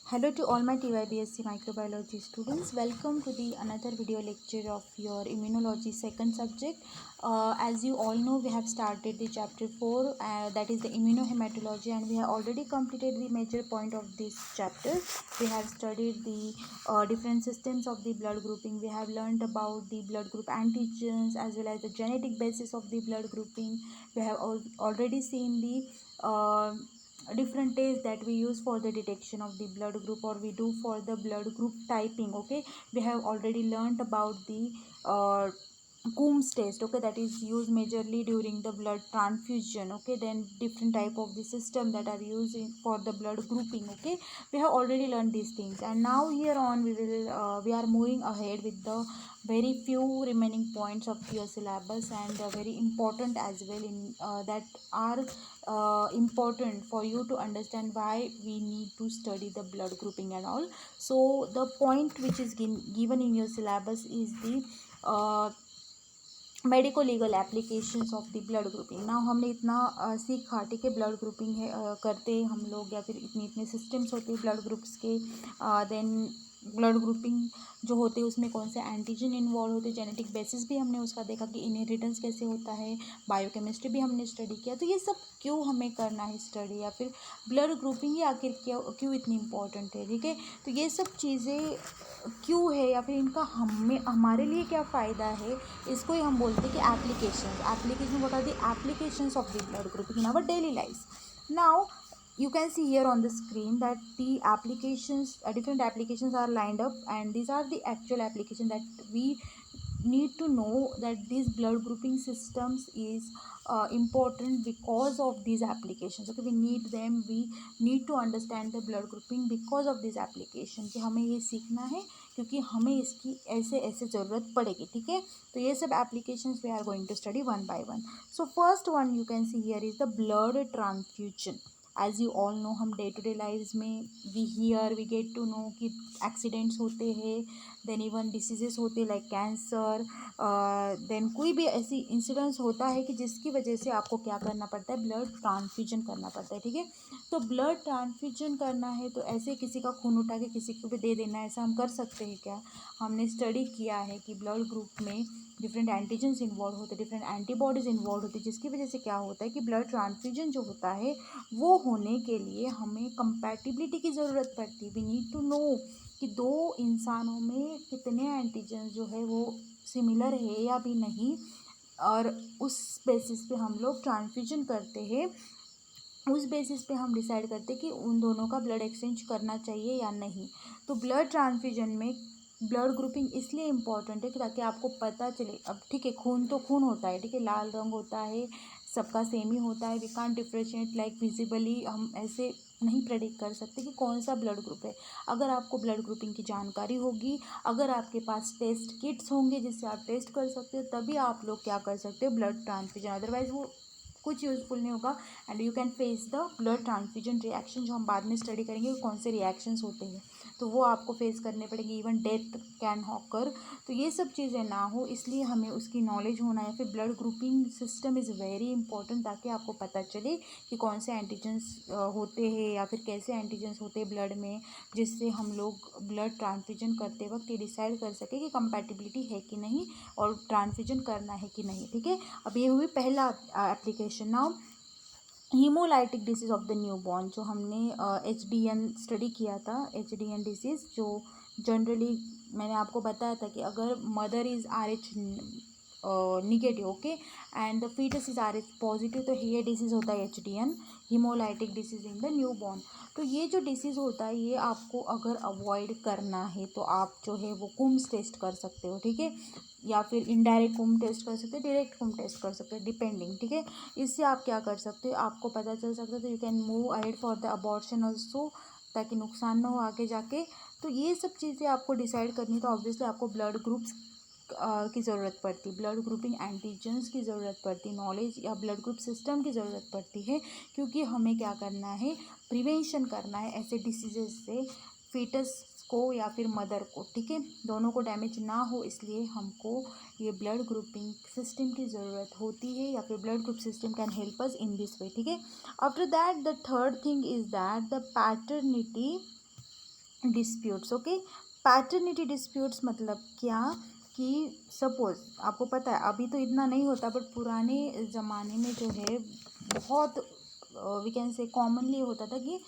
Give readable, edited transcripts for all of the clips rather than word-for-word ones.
Hello to all my TYBSc microbiology students. Welcome to the another video lecture of your immunology second subject. As you all know, we have started the chapter 4, that is the immunohematology, and we have already completed the major point of this chapter. We have studied the different systems of the blood grouping. We have learned about the blood group antigens as well as the genetic basis of the blood grouping. We have already seen the different tests that we use for the detection of the blood group, or we do for the blood group typing. Okay, we have already learned about the uh, Coombs test, okay, that is used majorly during the blood transfusion. Okay, then different type of the system that are used for the blood grouping. Okay, we have already learned these things, and now here on we are moving ahead with the very few remaining points of your syllabus, and very important as well in that are important for you to understand why we need to study the blood grouping and all. So the point which is given in your syllabus is the medico legal applications of the blood grouping. Now हमने इतना सीखा, ठीक है, blood grouping है करते हैं हम लोग, या फिर इतने इतने सिस्टम्स होते हैं ब्लड ग्रुप्स के. देन ब्लड ग्रुपिंग जो होते हैं उसमें कौन से एंटीजन इन्वॉल्व होते हैं, जेनेटिक बेसिस भी हमने उसका देखा कि इनहेरिटेंस कैसे होता है, बायोकेमिस्ट्री भी हमने स्टडी किया. तो ये सब क्यों हमें करना है स्टडी, या फिर ब्लड ग्रुपिंग ही आखिर क्यों इतनी इंपॉर्टेंट है, ठीक है. तो ये सब चीज़ें क्यों है, या फिर इनका हमारे लिए क्या फ़ायदा है, इसको ही हम बोलते हैं कि application. What are the applications of the blood grouping in our daily life. Now you can see here on the screen that the applications, different applications are lined up, and these are the actual application that we need to know, that these blood grouping systems is important because of these applications. Okay, we need them, we need to understand the blood grouping because of this application, कि हमें ये सीखना है क्योंकि हमें इसकी ऐसे ऐसे ज़रूरत पड़ेगी, ठीक है. तो ये सब applications we are going to study one by one. So first one you can see here is the blood transfusion. As you all know, हम डे टू डे लाइफ में वी गेट टू नो कि accidents होते हैं, then even diseases होते हैं like cancer, then कोई भी ऐसी इंसिडेंट्स होता है कि जिसकी वजह से आपको क्या करना पड़ता है, ब्लड ट्रांसफ्यूजन करना पड़ता है, ठीक है. तो ब्लड ट्रांसफ्यूजन करना है तो ऐसे किसी का खून उठा के किसी को भी दे देना, ऐसा हम कर सकते हैं क्या. हमने स्टडी किया है कि ब्लड ग्रुप में डिफरेंट एंटीजन्स इन्वॉल्व होते हैं, डिफरेंट एंटीबॉडीज़ इन्वॉल्व होती है, जिसकी वजह से क्या होता है कि ब्लड ट्रांसफ्यूजन जो होता है वो होने के लिए हमें कंपैटिबिलिटी की ज़रूरत पड़ती है. वी नीड टू नो कि दो इंसानों में कितने एंटीजन जो है वो सिमिलर है या भी नहीं, और उस बेसिस पे हम लोग ट्रांसफ्यूजन करते हैं. उस बेसिस पे हम डिसाइड करते हैं कि उन दोनों का ब्लड एक्सचेंज करना चाहिए या नहीं. तो ब्लड ट्रांसफ्यूजन में ब्लड ग्रुपिंग इसलिए इम्पॉर्टेंट है कि ताकि आपको पता चले. अब ठीक है, खून तो खून होता है, ठीक है, लाल रंग होता है, सबका सेम ही होता है. We can't differentiate like visibly, हम ऐसे नहीं प्रेडिक्ट कर सकते कि कौन सा ब्लड ग्रुप है. अगर आपको ब्लड ग्रुपिंग की जानकारी होगी, अगर आपके पास टेस्ट किट्स होंगे जिससे आप टेस्ट कर सकते हो, तभी आप लोग क्या कर सकते हो, ब्लड ट्रांसफ्यूजन. अदरवाइज वो कुछ यूज़फुल नहीं होगा. And you can face the blood transfusion reaction, जो हम बाद में स्टडी करेंगे कौन से रिएक्शंस होते हैं, तो वो आपको फेस करने पड़ेंगे. Even death can occur. तो ये सब चीज़ें ना हो इसलिए हमें उसकी नॉलेज होना है. फिर blood grouping system is very important, ताकि आपको पता चले कि कौन से एंटीजन्स होते हैं या फिर कैसे एंटीजन्स होते हैं ब्लड में, जिससे हम लोग ब्लड ट्रांसफ्यूजन करते वक्त ये डिसाइड कर सके कि कंपैटिबिलिटी है कि नहीं और ट्रांसफ्यूजन करना है कि नहीं, ठीक है. अब ये हुई पहला application. Now haemolytic disease of the newborn, जो हमने HDN स्टडी किया था. HDN डिसीज़ जो जनरली मैंने आपको बताया था कि अगर mother is RH negative, okay, and the fetus is RH positive, तो ये डिसीज़ होता है HDN, haemolytic disease in the newborn. तो ये जो डिसीज़ होता है ये आपको अगर अवॉइड करना है तो आप जो है वो कुम्स टेस्ट कर सकते हो, ठीक है, या फिर इनडायरेक्ट कुम टेस्ट कर सकते हो, डायरेक्ट कुम टेस्ट कर सकते हो, डिपेंडिंग, ठीक है. इससे आप क्या कर सकते हो, आपको पता चल सकता है. तो you can move ahead for the abortion also, ताकि नुकसान ना हो आगे जाके. तो ये सब चीज़ें आपको डिसाइड करनी, तो ऑब्वियसली आपको ब्लड ग्रुप्स की ज़रूरत पड़ती, ब्लड ग्रुपिंग एंटीजन्स की ज़रूरत पड़ती, नॉलेज या ब्लड ग्रुप सिस्टम की ज़रूरत पड़ती है, क्योंकि हमें क्या करना है, प्रिवेंशन करना है ऐसे डिसीजेस से, फीटस को या फिर मदर को, ठीक है, दोनों को डैमेज ना हो. इसलिए हमको ये ब्लड ग्रुपिंग सिस्टम की ज़रूरत होती है, या फिर blood group system can help us in this way, ठीक है. After that the third thing is that the paternity disputes. Okay, paternity disputes मतलब क्या कि सपोज आपको पता है अभी तो इतना नहीं होता, बट पुराने ज़माने में जो है बहुत वी कैन से कॉमनली होता था कि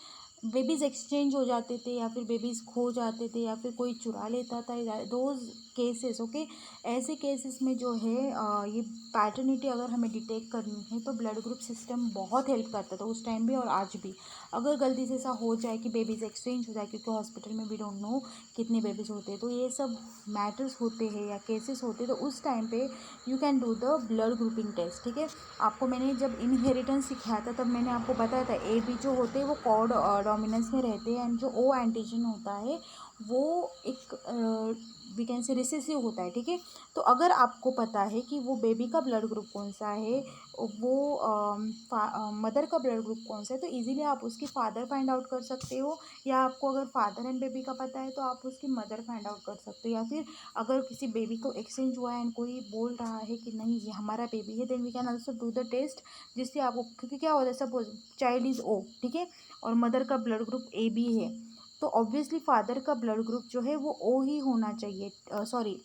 बेबीज़ एक्सचेंज हो जाते थे या फिर बेबीज़ खो जाते थे या फिर कोई चुरा लेता था, दोज केसेस। ओके, ऐसे केसेस में जो है ये पैटर्निटी अगर हमें डिटेक्ट करनी है तो ब्लड ग्रुप सिस्टम बहुत हेल्प करता था उस टाइम भी और आज भी। अगर गलती से ऐसा हो जाए कि बेबीज़ एक्सचेंज हो जाए, क्योंकि हॉस्पिटल में वी डोंट नो कितने बेबीज़ होते हैं, तो ये सब मैटर्स होते हैं या केसेस होते हैं, तो उस टाइम पे you can do the blood grouping test. ठीक है, आपको मैंने जब इनहेरिटेंस सिखाया था तब मैंने आपको बताया था ए बी जो होते हैं वो कॉर्ड डोमिनेंस में रहते हैं, एंड जो ओ एंटीजन होता है वो एक वी कैन से रिसेसिव होता है। ठीक है, तो अगर आपको पता है कि वो बेबी का ब्लड ग्रुप कौन सा है, वो मदर का ब्लड ग्रुप कौन सा है, तो इजीली आप उसकी फादर फाइंड आउट कर सकते हो, या आपको अगर फादर एंड बेबी का पता है तो आप उसकी मदर फाइंड आउट कर सकते हो, या फिर अगर किसी बेबी को एक्सचेंज हुआ है एंड कोई बोल रहा है कि नहीं ये हमारा बेबी है, then we can also do the test, जिससे आपको, क्योंकि क्या होता है सपोज चाइल्ड इज़ ओ, ठीक है, और मदर का ब्लड ग्रुप ए बी है, तो ऑब्वियसली फादर का ब्लड ग्रुप जो है वो ओ ही होना चाहिए, सॉरी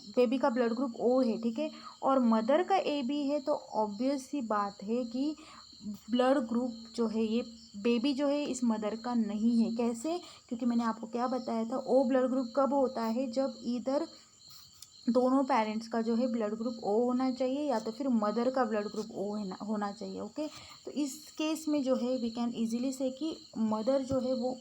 बेबी का ब्लड ग्रुप ओ है। ठीक है, और मदर का ए बी है, तो ऑब्वियस सी बात है कि ब्लड ग्रुप जो है ये बेबी जो है इस मदर का नहीं है। कैसे? क्योंकि मैंने आपको क्या बताया था, ओ ब्लड ग्रुप कब होता है, जब इधर दोनों पेरेंट्स का जो है ब्लड ग्रुप ओ होना चाहिए या तो फिर मदर का ब्लड ग्रुप ओ होना चाहिए। ओके, तो इस केस में जो है वी कैन इजीली से कि मदर जो है वो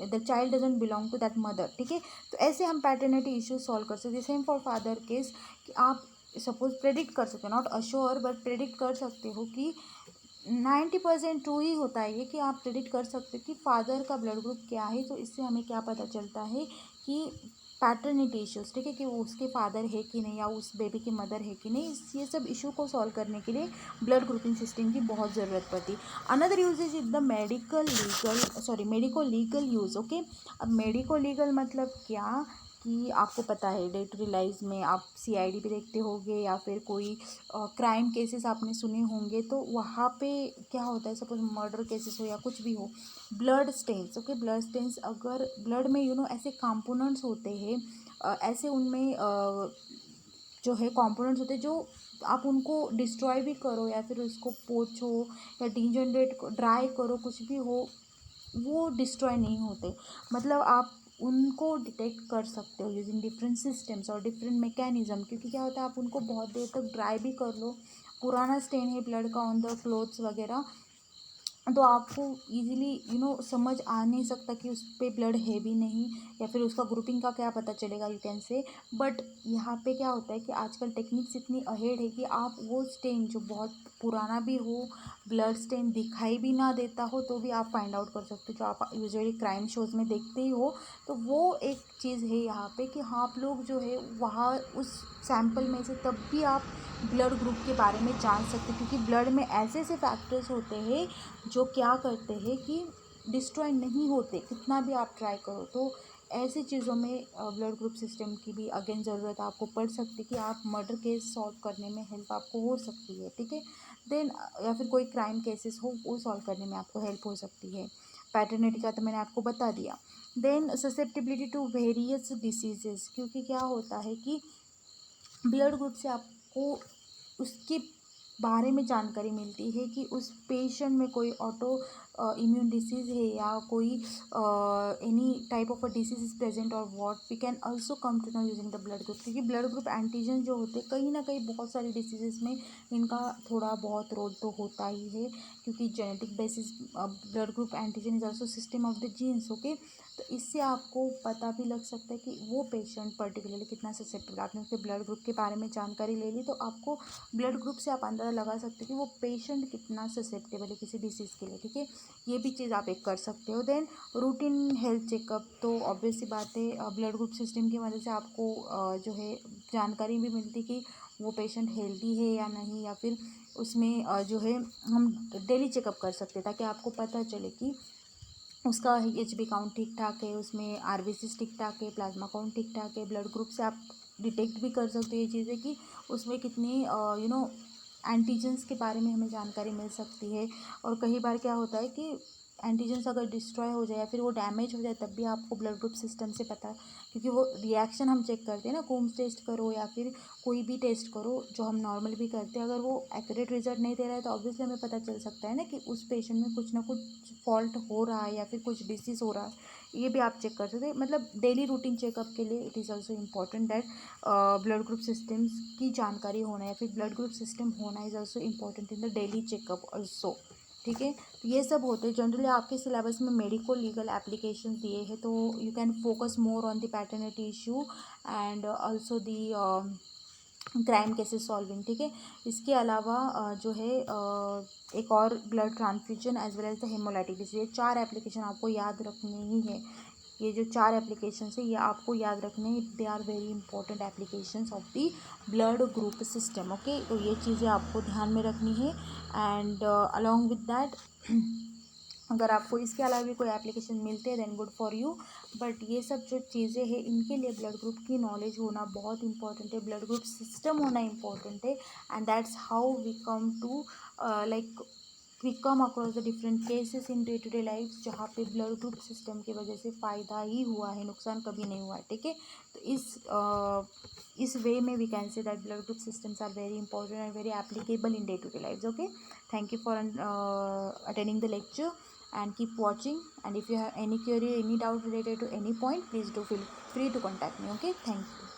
the child doesn't belong to that mother. ठीक है, तो ऐसे हम पैटर्निटी इश्यूज सॉल्व कर सकते हैं। सेम फॉर फादर केस, कि आप सपोज प्रेडिक्ट कर सकते हो, नॉट अश्योर बट प्रेडिक्ट कर सकते हो कि 90% ट्रू ही होता है ये, कि आप प्रेडिक्ट कर सकते हो कि फादर का ब्लड ग्रुप क्या है। तो इससे हमें क्या पता चलता है कि पैटर्निटी इश्यूज, ठीक है, कि वो उसके फादर है कि नहीं या उस बेबी की मदर है कि नहीं, ये सब इशू को सॉल्व करने के लिए ब्लड ग्रुपिंग सिस्टम की बहुत ज़रूरत पड़ती है। Another uses is the medico legal use. Okay, अब मेडिको लीगल मतलब क्या कि आपको पता है डे टू डे लाइफ में आप सीआईडी भी देखते होंगे या फिर कोई क्राइम केसेस आपने सुने होंगे, तो वहाँ पे क्या होता है, सपोज मर्डर केसेस हो या कुछ भी हो, blood stains. Okay, blood stains अगर ब्लड में ऐसे कंपोनेंट्स होते हैं, ऐसे उनमें जो है कंपोनेंट्स होते हैं, जो आप उनको डिस्ट्रॉय भी करो या फिर उसको पोछो या डिजनरेट ड्राई करो, कुछ भी हो, वो डिस्ट्रॉय नहीं होते। मतलब आप उनको डिटेक्ट कर सकते हो यूजिंग डिफरेंट सिस्टम्स और डिफरेंट मैकेनिज्म, क्योंकि क्या होता है आप उनको बहुत देर तक ड्राई भी कर लो, पुराना स्टेन है ब्लड का ऑन द क्लोथ्स वगैरह, तो आपको इजीली समझ आ नहीं सकता कि उस पे ब्लड है भी नहीं, या फिर उसका ग्रुपिंग का क्या पता चलेगा, यू कैन से। बट यहाँ पे क्या होता है कि आजकल टेक्निक्स इतनी अहेड है कि आप वो स्टेन जो बहुत पुराना भी हो, ब्लड स्टेन दिखाई भी ना देता हो, तो भी आप फाइंड आउट कर सकते हो, जो आप यूजुअली क्राइम शोज़ में देखते ही हो। तो वो एक चीज़ है यहाँ पे कि हाँ, आप लोग जो है वहाँ उस सैंपल में से तब भी आप ब्लड ग्रुप के बारे में जान सकते, क्योंकि ब्लड में ऐसे ऐसे फैक्टर्स होते हैं जो क्या करते हैं कि डिस्ट्रॉय नहीं होते, कितना भी आप ट्राई करो। तो ऐसी चीज़ों में ब्लड ग्रुप सिस्टम की भी अगेन ज़रूरत आपको पड़ सकती है, कि आप मर्डर केस सॉल्व करने में हेल्प आपको हो सकती है। ठीक है, देन या फिर कोई क्राइम केसेस हो वो सॉल्व करने में आपको हेल्प हो सकती है। पैटर्निटी का तो मैंने आपको बता दिया। Then susceptibility to various diseases, क्योंकि क्या होता है कि ब्लड ग्रुप से आपको उसके बारे में जानकारी मिलती है कि उस पेशेंट में कोई ऑटो इम्यून डिसीज़ है या कोई any type of a disease is present और what we can also come to know using the blood group, क्योंकि ब्लड ग्रुप एंटीजन जो होते हैं कहीं ना कहीं बहुत सारी डिसीजेस में इनका थोड़ा बहुत रोल तो होता ही है, क्योंकि genetic basis blood group antigen is also system of the genes. Okay, तो इससे आपको पता भी लग सकता है कि वो पेशेंट पर्टिकुलरली कितना ससेप्टेबल, आपने उसके ब्लड ग्रुप के बारे में जानकारी ले ली तो आपको ब्लड ग्रुप से आप अंदाज़ा लगा सकते हो कि वो पेशेंट कितना ससेप्टेबल है किसी डिसीज़ के लिए। ठीक है, ये भी चीज़ आप एक कर सकते हो। देन रूटीन हेल्थ चेकअप, तो ऑब्वियस सी बात है ब्लड ग्रुप सिस्टम की मदद से आपको जो है जानकारी भी मिलती कि वो पेशेंट हेल्दी है या नहीं, या फिर उसमें जो है हम डेली चेकअप कर सकते हैं, ताकि आपको पता चले कि उसका एचबी काउंट ठीक ठाक है, उसमें आरबीसीज ठीक ठाक है, प्लाज्मा काउंट ठीक ठाक है। ब्लड ग्रुप से आप डिटेक्ट भी कर सकते हो ये चीज़ें कि उसमें कितनी एंटीजन्स के बारे में हमें जानकारी मिल सकती है। और कई बार क्या होता है कि एंटीजन्स अगर डिस्ट्रॉय हो जाए या फिर वो डैमेज हो जाए तब भी आपको ब्लड ग्रुप सिस्टम से पता, क्योंकि वो रिएक्शन हम चेक करते हैं ना, कूम्स टेस्ट करो या फिर कोई भी टेस्ट करो जो हम नॉर्मल भी करते हैं, अगर वो एक्यूरेट रिजल्ट नहीं दे रहा है तो ऑब्वियसली हमें पता चल सकता है ना कि उस पेशेंट में कुछ ना कुछ फॉल्ट हो रहा है या फिर कुछ डिसीज़ हो रहा है। ये भी आप चेक कर सकते हैं, मतलब डेली रूटीन चेकअप के लिए it is also important that blood group systems की जानकारी होना या फिर ब्लड ग्रुप सिस्टम होना is also important in the daily checkup also. ठीक है, तो ये सब होते हैं जनरली आपके सिलेबस में मेडिको लीगल एप्लीकेशन दिए हैं, तो you can focus more on the paternity issue and also the crime cases solving. ठीक है, इसके अलावा जो है एक और blood transfusion as well as the haemolytic disease, ये 4 एप्लीकेशन आपको याद रखने ही है। ये जो 4 एप्लीकेशन है ये आपको याद रखने, they are very important applications of the blood group system. Okay, तो ये चीज़ें आपको ध्यान में रखनी है एंड अलॉन्ग विद दैट अगर आपको इसके अलावा भी कोई एप्लीकेशन मिलते हैं then good for you, but ये सब जो चीज़ें हैं इनके लिए ब्लड ग्रुप की नॉलेज होना बहुत इंपॉर्टेंट है, ब्लड ग्रुप सिस्टम होना इंपॉर्टेंट है and that's how we come to like we come across the different cases in day to day life जहाँ पे ब्लड ग्रुप सिस्टम की वजह से फ़ायदा ही हुआ है, नुकसान कभी नहीं हुआ है। ठीक है, तो इस वे में we can say that blood group systems are very important and very applicable in day to day life. Okay, thank you for attending the lecture and keep watching, and if you have any query, any doubt related to any point, please do feel free to contact me. Okay, thank you.